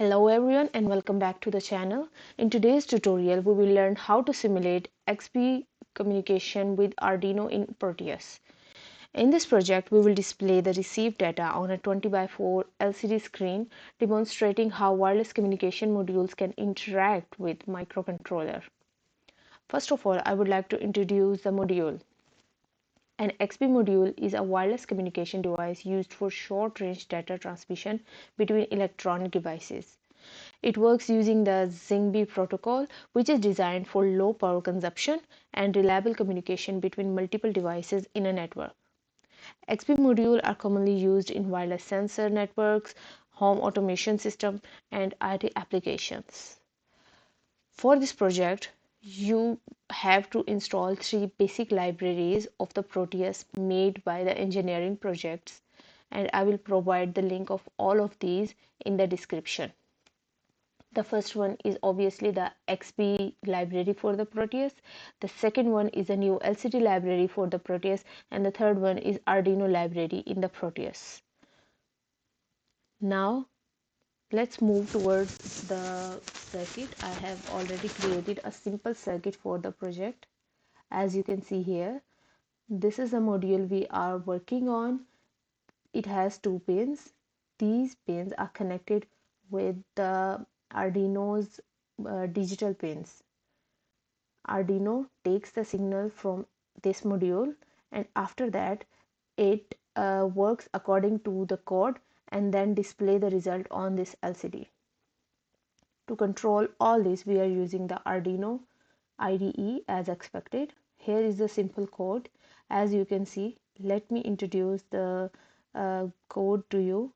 Hello everyone and welcome back to the channel. In today's tutorial we will learn how to simulate XBee communication with Arduino in Proteus. In this project we will display the received data on a 20x4 LCD screen demonstrating how wireless communication modules can interact with microcontroller. First of all, I would like to introduce the module. An XBee module is a wireless communication device used for short-range data transmission between electronic devices. It works using the XBee protocol, which is designed for low power consumption and reliable communication between multiple devices in a network. XBee modules are commonly used in wireless sensor networks, home automation systems, and IoT applications. For this project, you have to install 3 basic libraries of the Proteus made by the engineering projects, and I will provide the link of all of these in the description. The first one is obviously the XBee library for the Proteus. The second one is a new LCD library for the Proteus, and the third one is Arduino library in the Proteus. Now let's move towards the circuit. I have already created a simple circuit for the project. As you can see here, this is a module we are working on. It has 2 pins. These pins are connected with the Arduino's digital pins. Arduino takes the signal from this module, and after that it works according to the code and then display the result on this LCD. To control all this, we are using the Arduino IDE as expected. Here is the simple code. As you can see, let me introduce the code to you.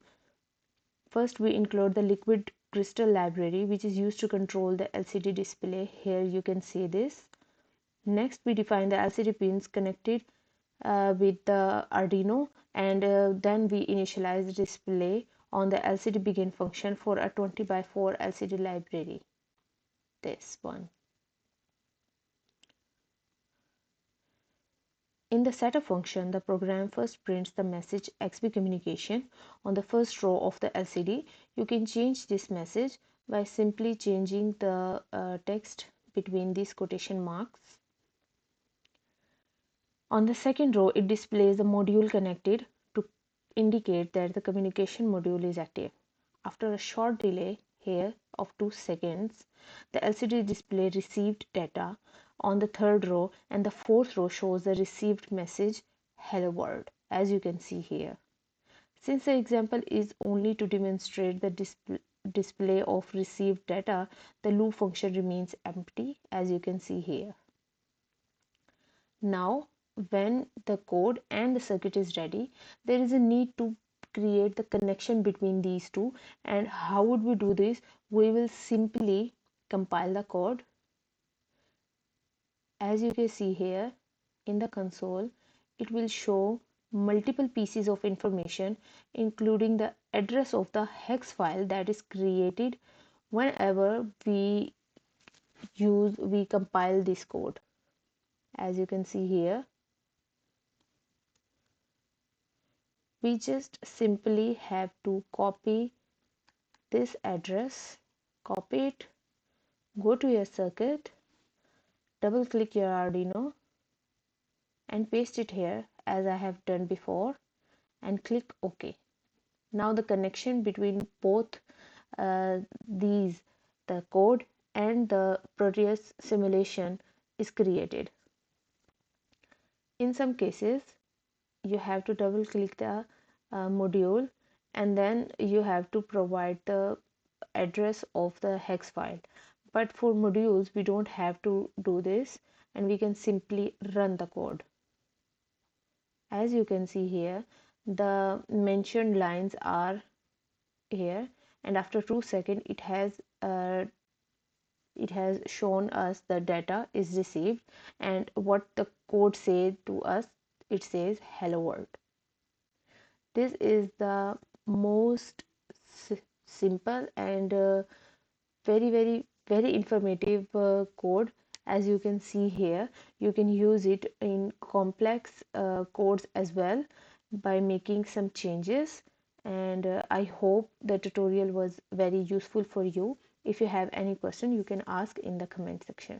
First, we include the liquid crystal library, which is used to control the LCD display. Here you can see this. Next, we define the LCD pins connected with the Arduino, and then we initialize the display on the LCD begin function for a 20x4 LCD library. This one. In the setup function, the program first prints the message XBee communication on the first row of the LCD. You can change this message by simply changing the text between these quotation marks. On the second row, it displays the module connected to indicate that the communication module is active. After a short delay here of 2 seconds, the LCD display received data on the third row, and the fourth row shows the received message hello world, as you can see here. Since the example is only to demonstrate the display of received data, the loop function remains empty, as you can see here. Now, when the code and the circuit is ready, there is a need to create the connection between these two. And how would we do this? We will simply compile the code. As you can see here in the console, it will show multiple pieces of information, including the address of the hex file that is created whenever we compile this code. As you can see here, we just simply have to copy this address, copy it, go to your circuit, double click your Arduino and paste it here as I have done before, and click OK. Now the connection between both the code and the Proteus simulation is created. In some cases, you have to double click the module, and then you have to provide the address of the hex file. But for modules, we don't have to do this, and we can simply run the code. As you can see here, the mentioned lines are here, and after 2 seconds it has shown us the data is received, and what the code says to us, it says hello world. This is the most simple and very informative code. As you can see here, you can use it in complex codes as well by making some changes, and I hope the tutorial was very useful for you. If you have any question, you can ask in the comment section.